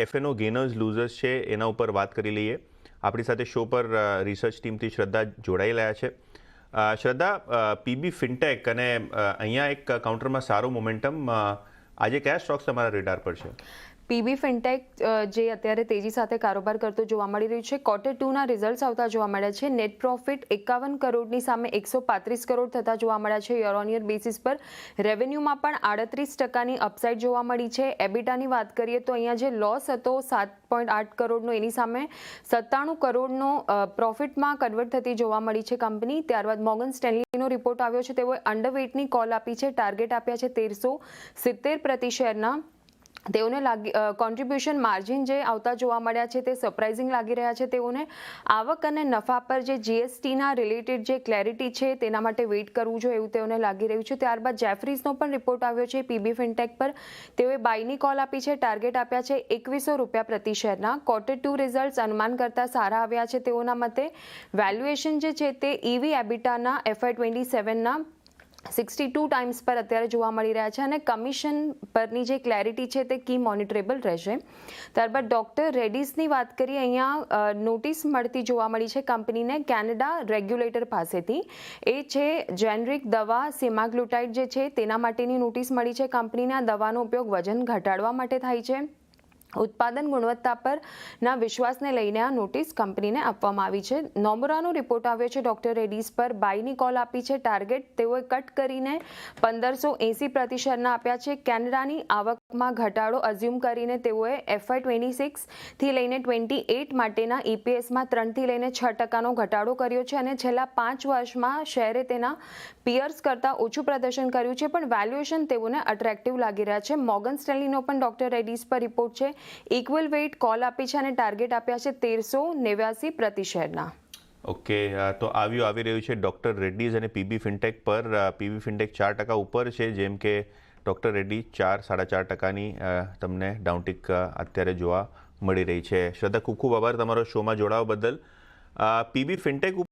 એફએનઓ gainers losers છે એના ઉપર વાત કરી લઈએ. આપણી સાથે શો પર રિસર્ચ ટીમથી શ્રદ્ધા જોડાયેલા છે. શ્રદ્ધા, પીબી ફિનટેક અને અહીંયા એક કાઉન્ટરમાં સારો મોમેન્ટમ, આજે કયા સ્ટોક્સ તમારા રેડાર પર છે? પીબી ફિનટેક જે અત્યારે તેજી સાથે કારોબાર કરતું જોવા મળી રહ્યું છે. Q2ના રિઝલ્ટ્સ આવતા જોવા મળ્યા છે. નેટ પ્રોફિટ 51 કરોડની સામે 135 કરોડ થતા જોવા મળ્યા છે. યર ઓન યર બેસિસ પર રેવન્યુમાં પણ 38%ની અપસાઇડ જોવા મળી છે. એબિટાની વાત કરીએ તો અહીંયા જે લોસ હતો 7.8 કરોડનો, એની સામે 97 કરોડનો પ્રોફિટમાં કન્વર્ટ થતી જોવા મળી છે કંપની. ત્યારબાદ મોર્ગન સ્ટેનલીનો રિપોર્ટ આવ્યો છે. તેઓએ અંડરવેટની કોલ આપી છે. ટાર્ગેટ આપ્યા છે 1370 પ્રતિ શેરના. તેઓને કોન્ટ્રીબ્યુશન માર્જિન જે આવતા જોવા મળ્યા છે તે સરપ્રાઇઝિંગ લાગી રહ્યા છે. તેઓને આવક અને નફા પર જે જીએસટીના રિલેટેડ જે ક્લેરિટી છે તેના માટે વેઇટ કરવું જોઈએ એવું તેઓને લાગી રહ્યું છે. ત્યારબાદ જેફરીઝનો પણ રિપોર્ટ આવ્યો છે પીબી ફિનટેક પર. તેઓએ બાયની કોલ આપી છે. ટાર્ગેટ આપ્યા છે 2100 રૂપિયા પ્રતિ શેરના. Q2 રિઝલ્ટ્સ અનુમાન કરતાં સારા આવ્યા છે. તેઓના મતે વેલ્યુએશન જે છે તે EV એબિટાના FY27ના 62 ટાઈમ્સ પર અત્યારે જોવા મળી રહ્યા છે અને કમિશન પરની જે ક્લેરિટી છે તે કી મોનિટરેબલ રહેશે. ત્યારબાદ ડોક્ટર રેડ્ડીઝની વાત કરીએ, અહીંયા નોટિસ મળતી જોવા મળી છે કંપનીને કેનેડા રેગ્યુલેટર પાસેથી. એ છે જેનરિક દવા સેમાગ્લુટાઇડ જે છે તેના માટેની નોટિસ મળી છે કંપનીને. આ દવાનો ઉપયોગ વજન ઘટાડવા માટે થાય છે. ઉત્પાદન ગુણવત્તા પરના વિશ્વાસને લઈને આ નોટિસ કંપનીને આપવામાં આવી છે. નોમુરાનો રિપોર્ટ આવ્યો છે ડોક્ટર રેડ્ડીઝ પર. બાયની કોલ આપી છે. ટાર્ગેટ તેઓએ કટ કરીને 1580 પ્રતિ શેરના આપ્યા છે. કેનેડાની આવકમાં ઘટાડો અઝ્યુમ કરીને તેઓએ FY26 થી લઈને 28 માટેના EPSમાં 3 થી લઈને 6% ઘટાડો કર્યો છે અને છેલ્લા 5 વર્ષમાં શેરે તેના પિયર્સ કરતાં ઓછું પ્રદર્શન કર્યું છે, પણ વેલ્યુએશન તેઓને અટ્રેક્ટિવ લાગી રહ્યા છે. મોર્ગન સ્ટેનલીનો પણ ડોક્ટર રેડ્ડીઝ પર રિપોર્ટ છે. ઇક્વલ વેઇટ કોલ આપી છે અને ટાર્ગેટ આપ્યા છે 1389 પ્રતિ શેરના. ઓકે, તો આવી રહ્યું છે ડોક્ટર રેડ્ડીઝ અને પીબી ફિનટેક પર. પીબી ફિનટેક 4% ઉપર છે, જેમ કે ડોક્ટર રેડ્ડી 4-4.5%ની તમને ડાઉનટિક અત્યારે જોવા મળી રહી છે. શ્રદ્ધા, ખૂબ ખૂબ આભાર તમારો શોમાં જોડાવા બદલ. PB fintech